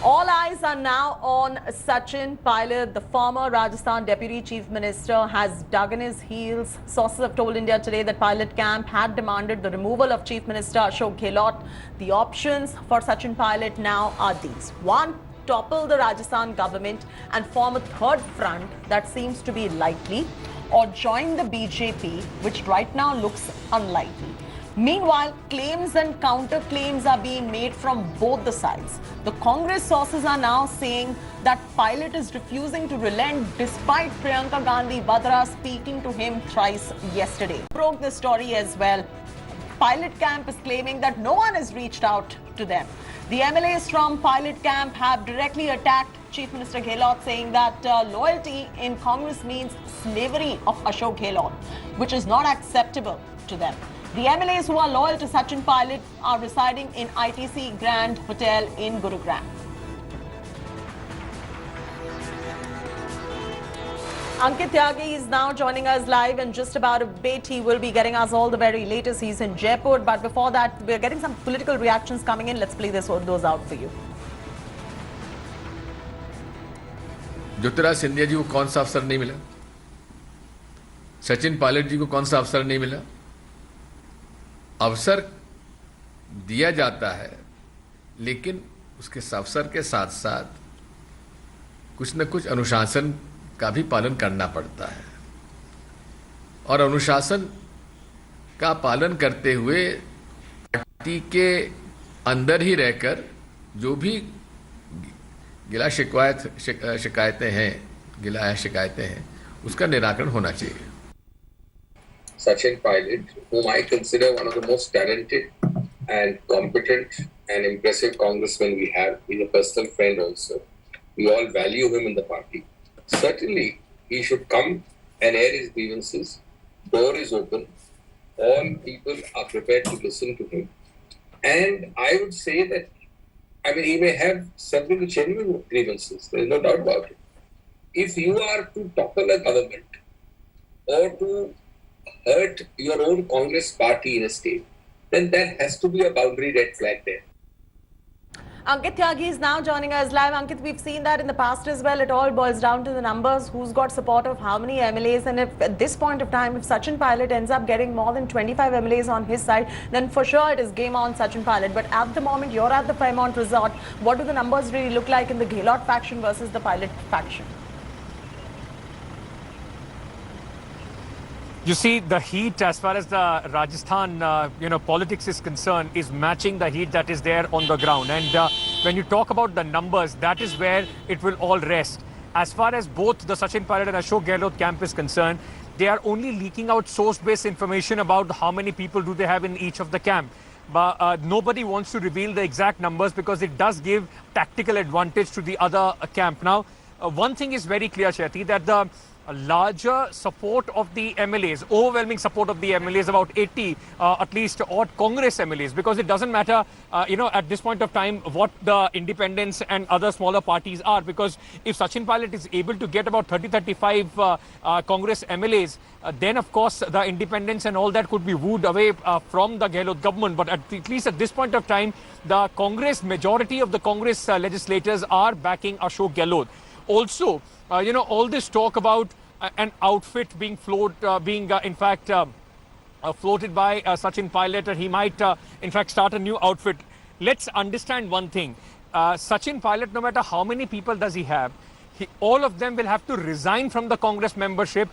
All eyes are now on Sachin Pilot. The former Rajasthan Deputy Chief Minister has dug in his heels. Sources have told India Today that Pilot camp had demanded the removal of Chief Minister Ashok Gehlot. The options for Sachin Pilot now are these. One, topple the Rajasthan government and form a third front that seems to be likely, or join the BJP, which right now looks unlikely. Meanwhile, claims and counterclaims are being made from both the sides. The Congress sources are now saying that Pilot is refusing to relent despite Priyanka Gandhi Vadra speaking to him thrice yesterday. Broke the story as well. Pilot camp is claiming that no one has reached out to them. The MLAs from Pilot camp have directly attacked Chief Minister Gehlot, saying that loyalty in Congress means slavery of Ashok Gehlot, which is not acceptable to them. The MLAs who are loyal to Sachin Pilot are residing in ITC Grand Hotel in Gurugram. Ankit Tyagi is now joining us live. In just about a bit, he will be getting us all the very latest. He's in Jaipur. But before that, we're getting some political reactions coming in. Let's play those out for you. Jyotiraj Scindia ji को कौन सा अवसर नहीं मिला? सचिन पायलट जी को कौन सा अवसर नहीं मिला? अवसर दिया जाता है, लेकिन उसके अवसर के साथ साथ कुछ न कुछ अनुशासन का भी पालन करना पड़ता है, और अनुशासन का पालन करते हुए पार्टी के अंदर ही रहकर जो भी गिला शिकायतें हैं उसका निराकरण होना चाहिए. Sachin Pilot, whom I consider one of the most talented and competent and impressive congressmen we have. He's a personal friend also. We all value him in the party. Certainly, he should come and air his grievances. Door is open. All people are prepared to listen to him. And I would say that, he may have several genuine grievances. There is no doubt about it. If you are to topple a government or to hurt your own Congress party in a state, then there has to be a boundary red flag there. Ankit Tyagi is now joining us live. Ankit, we've seen that in the past as well. It all boils down to the numbers, who's got support of how many MLAs, and if at this point of time, if Sachin Pilot ends up getting more than 25 MLAs on his side, then for sure it is game on Sachin Pilot. But at the moment, you're at the Fairmont Resort. What do the numbers really look like in the Gehlot faction versus the Pilot faction? You see, the heat as far as the Rajasthan, politics is concerned is matching the heat that is there on the ground. And when you talk about the numbers, that is where it will all rest. As far as both the Sachin Pilot and Ashok Gehlot camp is concerned, they are only leaking out source-based information about how many people do they have in each of the camp. But nobody wants to reveal the exact numbers because it does give tactical advantage to the other camp. Now, one thing is very clear, Sheti, that the larger support of the MLAs, overwhelming support of the MLAs, about 80 at least odd Congress MLAs, because it doesn't matter, at this point of time what the independents and other smaller parties are, because if Sachin Pilot is able to get about 30-35 Congress MLAs, then of course the independents and all that could be wooed away from the Gehlot government. But at least at this point of time, the Congress, majority of the Congress legislators are backing Ashok Gehlot. Also, all this talk about an outfit being floated by Sachin Pilot, and he might in fact start a new outfit. Let's understand one thing. Sachin Pilot, no matter how many people does he have, all of them will have to resign from the Congress membership,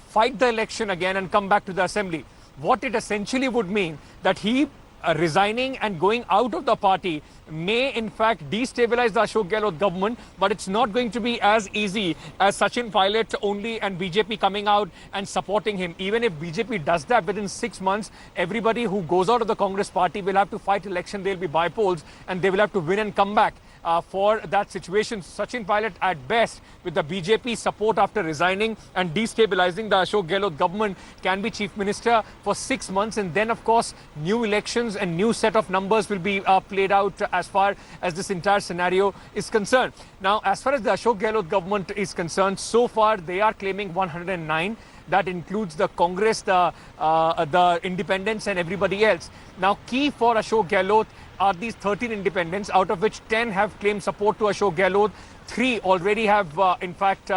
fight the election again and come back to the assembly. What it essentially would mean that he resigning and going out of the party may in fact destabilize the Ashok Gehlot government, but it's not going to be as easy as Sachin Pilot only and BJP coming out and supporting him. Even if BJP does that within 6 months, everybody who goes out of the Congress party will have to fight election. They'll be by-polls and they will have to win and come back. For that situation, Sachin Pilot at best, with the BJP support after resigning and destabilizing the Ashok Gehlot government, can be Chief Minister for 6 months, and then of course new elections and new set of numbers will be played out as far as this entire scenario is concerned. Now, as far as the Ashok Gehlot government is concerned, so far they are claiming 109. That includes the Congress, the independents and everybody else. Now, key for Ashok Gehlot are these 13 independents, out of which 10 have claimed support to Ashok Gehlot. 3 already have, in fact,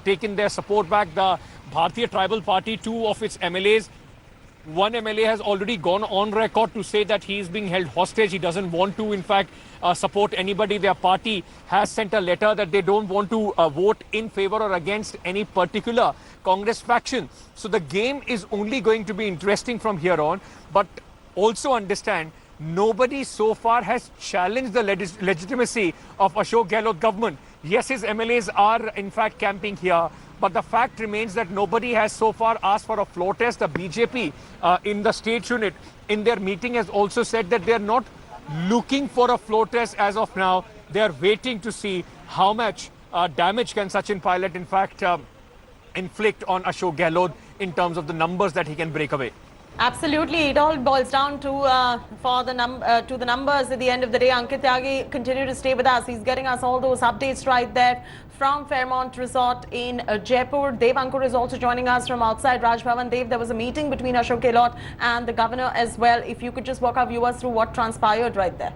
taken their support back. The Bharatiya Tribal Party, 2 of its MLAs. One MLA has already gone on record to say that he is being held hostage. He doesn't want to, in fact, support anybody. Their party has sent a letter that they don't want to vote in favor or against any particular Congress faction. So the game is only going to be interesting from here on. But also understand, nobody so far has challenged the legitimacy of Ashok Gehlot government. Yes, his MLAs are, in fact, camping here. But the fact remains that nobody has so far asked for a floor test. The BJP in the state unit in their meeting has also said that they are not looking for a floor test as of now. They are waiting to see how much damage can Sachin Pilot in fact inflict on Ashok Gehlot in terms of the numbers that he can break away. Absolutely, it all boils down to the numbers at the end of the day. Ankit Tyagi, continue to stay with us. He's getting us all those updates right there from Fairmont Resort in Jaipur. Dev Ankur is also joining us from outside Raj Bhavan. Dev, there was a meeting between Ashok Gehlot and the governor as well. If you could just walk our viewers through what transpired right there.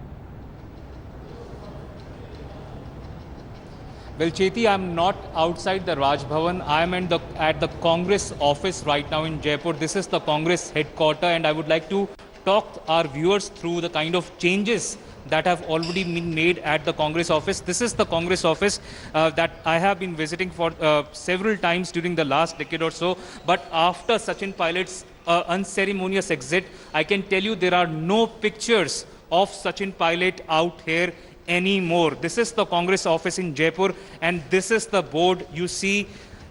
Well, Cheti, I'm not outside the Raj Bhavan. I'm at the Congress office right now in Jaipur. This is the Congress headquarters, and I would like to talk our viewers through the kind of changes that have already been made at the Congress office. This is the Congress office that I have been visiting for several times during the last decade or so. But after Sachin Pilot's unceremonious exit, I can tell you there are no pictures of Sachin Pilot out here anymore. This is the Congress office in Jaipur, and this is the board you see.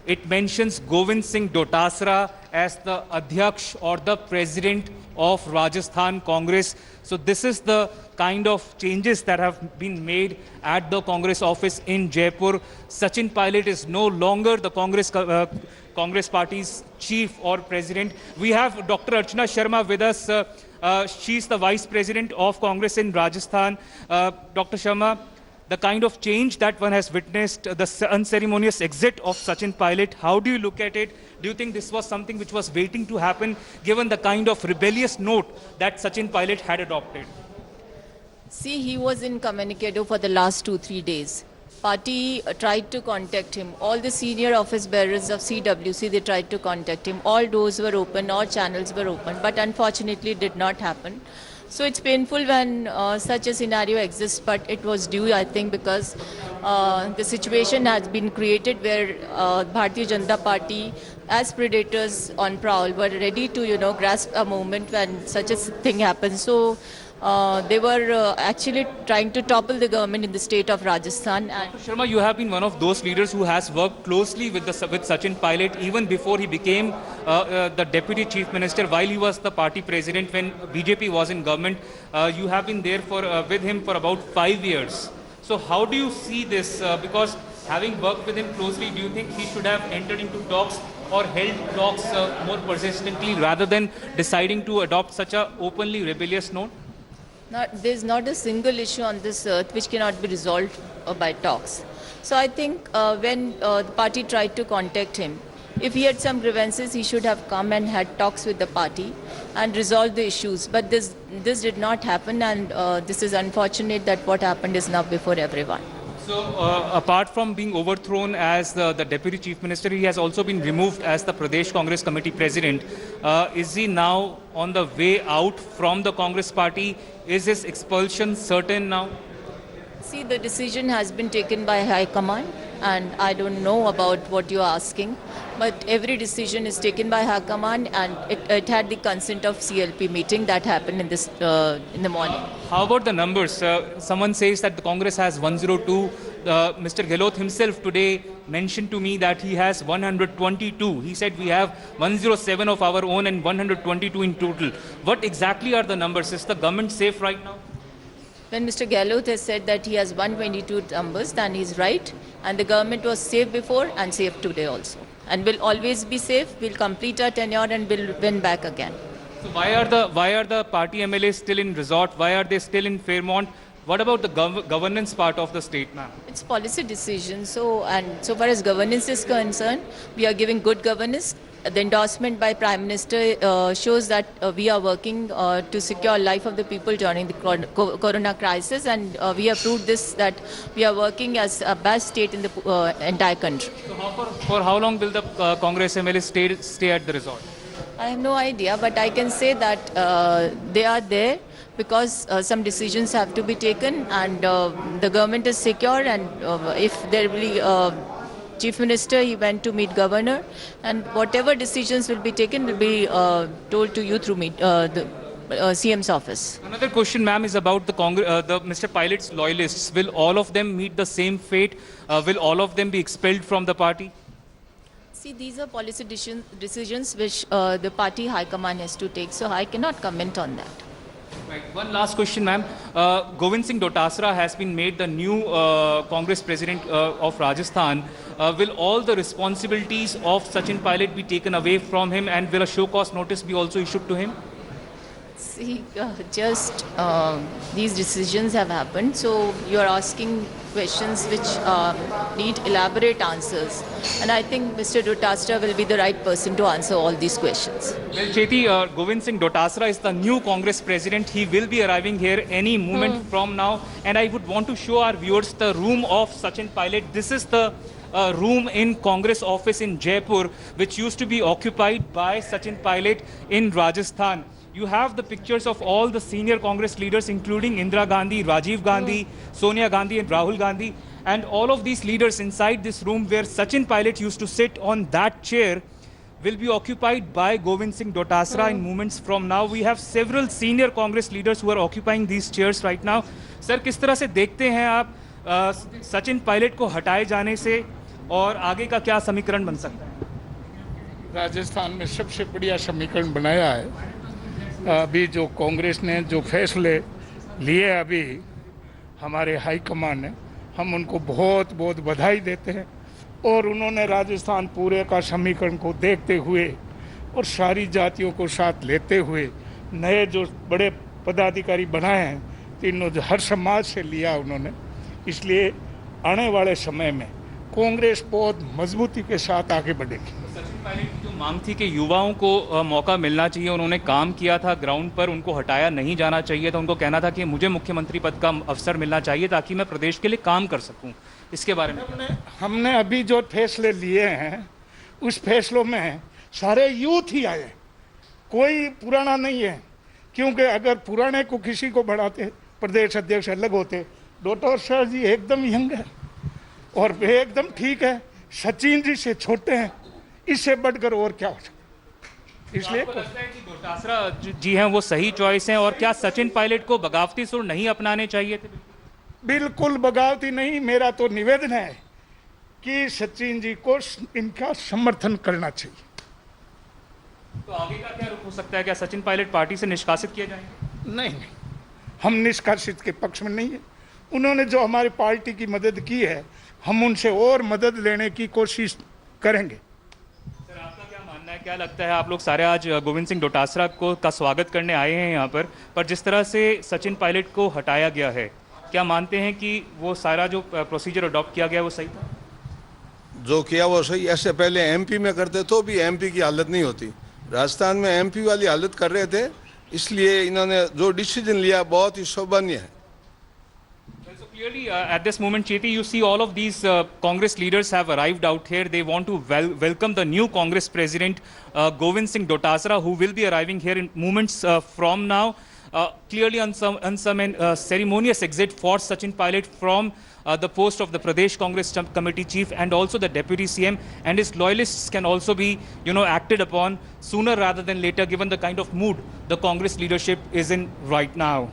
It mentions Govind Singh Dotasra as the Adhyaksh or the president of Rajasthan Congress. So this is the kind of changes that have been made at the Congress office in Jaipur. Sachin Pilot is no longer the Congress party's chief or president. We have Dr. Archana Sharma with us. She's the vice president of Congress in Rajasthan. Dr. Sharma, the kind of change that one has witnessed, the unceremonious exit of Sachin Pilot, how do you look at it? Do you think this was something which was waiting to happen, given the kind of rebellious note that Sachin Pilot had adopted? See, he was incommunicado for the last 2-3 days. Party tried to contact him. All the senior office bearers of CWC, they tried to contact him. All doors were open, all channels were open, but unfortunately it did not happen. So it's painful when such a scenario exists, but it was due, I think, because the situation has been created where Bharatiya Janata Party, as predators on prowl, were ready to, grasp a moment when such a thing happens. So they were actually trying to topple the government in the state of Rajasthan. And Dr. Sharma, you have been one of those leaders who has worked closely with Sachin Pilot even before he became the deputy chief minister, while he was the party president when BJP was in government. You have been there with him for about 5 years. So how do you see this? Because having worked with him closely, do you think he should have entered into talks or held talks more persistently rather than deciding to adopt such a openly rebellious note? There's not a single issue on this earth which cannot be resolved by talks. So I think when the party tried to contact him, if he had some grievances, he should have come and had talks with the party and resolved the issues. But this did not happen, and this is unfortunate that what happened is now before everyone. So, apart from being overthrown as the deputy chief minister, he has also been removed as the Pradesh Congress Committee president. Is he now on the way out from the Congress party? Is his expulsion certain now? See, the decision has been taken by High Command, and I don't know about what you're asking, but every decision is taken by High Command, and it had the consent of CLP meeting that happened in the morning. How about the numbers? Someone says that the Congress has 102. Mr. Gehlot himself today mentioned to me that he has 122. He said we have 107 of our own and 122 in total. What exactly are the numbers? Is the government safe right now? When Mr. Gehlot has said that he has 122 numbers, then he's right. And the government was safe before and safe today also. And will always be safe. We'll complete our tenure and we'll win back again. So why are the party MLAs still in resort? Why are they still in Fairmont? What about the governance part of the state, ma'am? It's policy decision. So far as governance is concerned, we are giving good governance. the endorsement by Prime Minister shows that we are working to secure life of the people during the corona crisis, and we have proved this, that we are working as a best state in the entire country. So for how long will the Congress MLA stay at the resort? I have no idea, but I can say that they are there because some decisions have to be taken, and the government is secure, and if there will be Chief Minister, he went to meet Governor, and whatever decisions will be taken will be told to you through the CM's office. Another question, ma'am, is about the Mr. Pilot's loyalists. Will all of them meet the same fate? Will all of them be expelled from the party? See, these are policy decisions which the party high command has to take, so I cannot comment on that. Right. One last question, ma'am. Govind Singh Dotasra has been made the new Congress president of Rajasthan. Will all the responsibilities of Sachin Pilot be taken away from him, and will a show cause notice be also issued to him? See, just these decisions have happened, so you are asking questions which need elaborate answers, and I think Mr. Dotasra will be the right person to answer all these questions. Well, Cheti, Govind Singh Dotasra is the new Congress president. He will be arriving here any moment from now, and I would want to show our viewers the room of Sachin Pilot. This is the room in Congress office in Jaipur, which used to be occupied by Sachin Pilot in Rajasthan. You have the pictures of all the senior Congress leaders, including Indira Gandhi, Rajiv Gandhi, Sonia Gandhi and Rahul Gandhi. And all of these leaders inside this room where Sachin Pilot used to sit on that chair will be occupied by Govind Singh Dotasra in moments from now. We have several senior Congress leaders who are occupying these chairs right now. Sir, किस तरह से देखते हैं आप सचिन पायलट को हटाए जाने से, और आगे का क्या समीकरण बन सकता है? राजस्थान में सबसे बढ़िया समीकरण बनाया है। अभी जो कांग्रेस ने जो फैसले लिए अभी हमारे हाई कमान ने, हम उनको बहुत बहुत बधाई देते हैं, और उन्होंने राजस्थान पूरे का समीकरण को देखते हुए और सारी जातियों को साथ लेते हुए नए जो बड़े पदाधिकारी बनाए हैं, तीनों हर समाज से लिया उन्होंने, इसलिए आने वाले समय में कांग्रेस बहुत मजबूती के साथ आगे बढ़ेगी। सचिन पायलट की जो मांग थी कि युवाओं को मौका मिलना चाहिए, उन्होंने काम किया था ग्राउंड पर, उनको हटाया नहीं जाना चाहिए था, उनको कहना था कि मुझे मुख्यमंत्री पद का अवसर मिलना चाहिए ताकि मैं प्रदेश के लिए काम कर सकूं। इसके बारे में हमने अभी जो फैसले लिए हैं उस फैसलों में सारे यूथ ही आए, कोई पुराना नहीं है, क्योंकि अगर पुराने को किसी को बढ़ाते प्रदेश अध्यक्ष अलग होते, डोटासरा जी एकदम यंग है और वे एकदम ठीक है, सचिन जी से छोटे हैं, इससे बढ़कर और क्या हो सकता। इसलिए आपको लगता है कि डोटासरा जी हैं वो सही चॉइस हैं, और क्या सचिन पायलट को बगावती सुर नहीं अपनाने चाहिए थे? बिल्कुल बगावती नहीं, मेरा तो निवेदन है कि सचिन जी को इनका समर्थन करना चाहिए। तो आगे का क्या रुख हो सकता है? क्या सचिन पायलट पार्टी से निष्कासित किए जाएंगे? नहीं, हम निष्कासित के पक्ष में नहीं है। उन्होंने जो हमारी पार्टी की मदद की है, हम उनसे और मदद लेने की कोशिश करेंगे। सर, आपका क्या मानना है, क्या लगता है? आप लोग सारे आज गोविंद सिंह डोटासरा का स्वागत करने आए हैं यहाँ पर जिस तरह से सचिन पायलट को हटाया गया है, क्या मानते हैं कि वो सारा जो प्रोसीजर अडॉप्ट किया गया वो सही था? जो किया वो सही। ऐसे पहले एमपी में करते तो भी एमपी की हालत नहीं होती, राजस्थान में एमपी वाली हालत कर रहे थे, इसलिए इन्होंने जो डिसीजन लिया बहुत ही शोभनीय है। So clearly, at this moment, Cheti, you see all of these Congress leaders have arrived out here. They want to welcome the new Congress president, Govind Singh Dotasra, who will be arriving here in moments from now. Clearly, on some ceremonious exit for Sachin Pilot from the post of the Pradesh Congress Committee chief, and also the deputy CM, and his loyalists can also be, acted upon sooner rather than later, given the kind of mood the Congress leadership is in right now.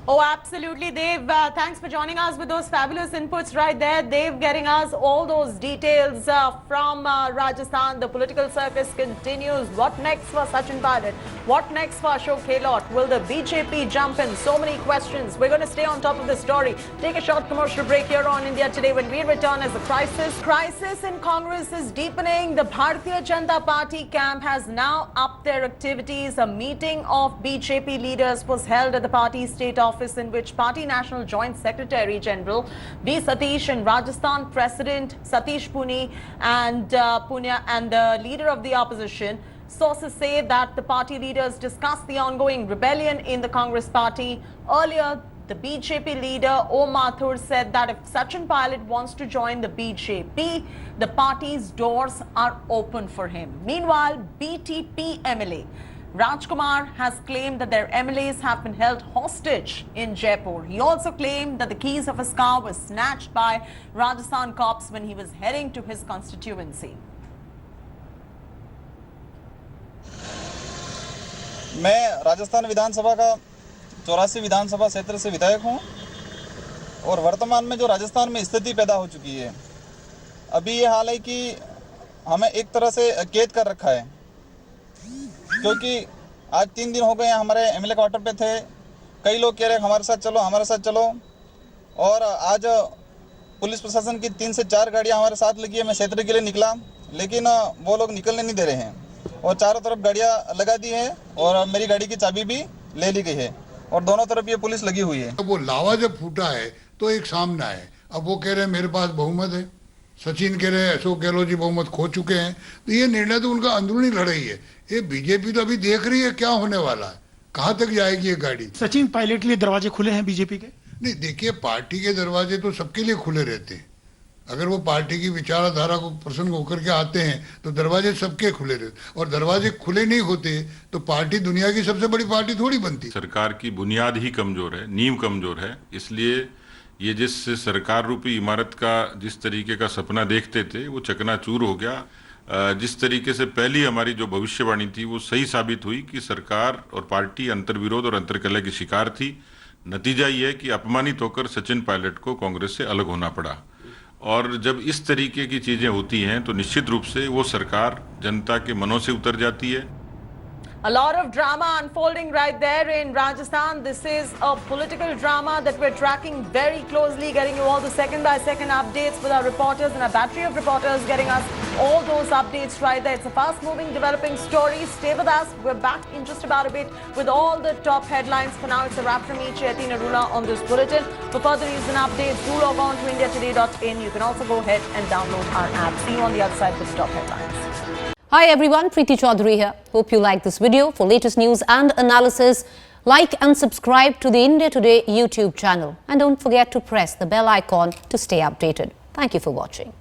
Oh, absolutely, Dev. Thanks for joining us with those fabulous inputs right there. Dev getting us all those details from Rajasthan. The political circus continues. What next for Sachin Pilot? What next for Ashok Gehlot? Will the BJP jump in? So many questions. We're going to stay on top of the story. Take a short commercial break here on India Today. When we return, as the crisis in Congress is deepening, the Bharatiya Janata Party camp has now upped their activities. A meeting of BJP leaders was held at the party state office office in which Party National Joint Secretary General B. Satish and Rajasthan President Satish Puni and the leader of the opposition. Sources say that the party leaders discussed the ongoing rebellion in the Congress party. Earlier, the BJP leader Om Mathur said that if Sachin Pilot wants to join the BJP, the party's doors are open for him. Meanwhile, BTP MLA Rajkumar has claimed that their MLAs have been held hostage in Jaipur. He also claimed that the keys of his car were snatched by Rajasthan cops when he was heading to his constituency. मैं राजस्थान विधानसभा का 84 विधानसभा क्षेत्र से विधायक हूं और वर्तमान में जो राजस्थान में स्थिति पैदा हो चुकी है, अभी ये हाल है कि हमें एक तरह से कैद कर रखा है, क्योंकि आज 3 दिन हो गए हमारे एमएलए क्वार्टर पे थे। कई लोग कह रहे हमारे साथ चलो और आज पुलिस प्रशासन की 3 से 4 गाड़ियां हमारे साथ लगी है। मैं क्षेत्र के लिए निकला, लेकिन वो लोग निकलने नहीं दे रहे हैं और चारों तरफ गाड़ियां लगा दी है और मेरी गाड़ी की चाबी भी ले ली गई है और दोनों तरफ ये पुलिस लगी हुई है। वो लावा जब फूटा है तो एक सामना है। अब वो कह रहे हैं मेरे पास बहुमत है, सचिन कह रहे हैं अशोक गहलोत जी बहुमत खो चुके हैं, तो ये निर्णय तो उनका अंदरूनी लड़ाई है। ये बीजेपी तो अभी देख रही है क्या होने वाला है, कहाँ तक जाएगी ये गाड़ी। सचिन पायलट के लिए दरवाजे खुले हैं बीजेपी के? नहीं, देखिए पार्टी के दरवाजे तो सबके लिए खुले रहते हैं। अगर वो पार्टी की विचारधारा को प्रसन्न होकर के आते हैं तो दरवाजे सबके खुले रहते, और दरवाजे खुले नहीं होते तो पार्टी दुनिया की सबसे बड़ी पार्टी थोड़ी बनती। सरकार की बुनियाद ही कमजोर है, नींव कमजोर है, इसलिए ये जिस सरकार रूपी इमारत का जिस तरीके का सपना देखते थे वो चकनाचूर हो गया। जिस तरीके से पहली हमारी जो भविष्यवाणी थी वो सही साबित हुई कि सरकार और पार्टी अंतर्विरोध और अंतर्कलह की शिकार थी। नतीजा ये है कि अपमानित होकर सचिन पायलट को कांग्रेस से अलग होना पड़ा, और जब इस तरीके की चीजें होती हैं तो निश्चित रूप से वो सरकार जनता के मनों से उतर जाती है। A lot of drama unfolding right there in Rajasthan. This is a political drama that we're tracking very closely, getting you all the second-by-second updates with our reporters and a battery of reporters getting us all those updates right there. It's a fast-moving, developing story. Stay with us. We're back in just about a bit with all the top headlines. For now, it's a wrap from me, Chaiti Narula, on this bulletin. For further news and updates, do log on to indiatoday.in. You can also go ahead and download our app. See you on the other side with the top headlines. Hi everyone, Preeti Chaudhary here. Hope you like this video. For latest news and analysis, like and subscribe to the India Today YouTube channel. And don't forget to press the bell icon to stay updated. Thank you for watching.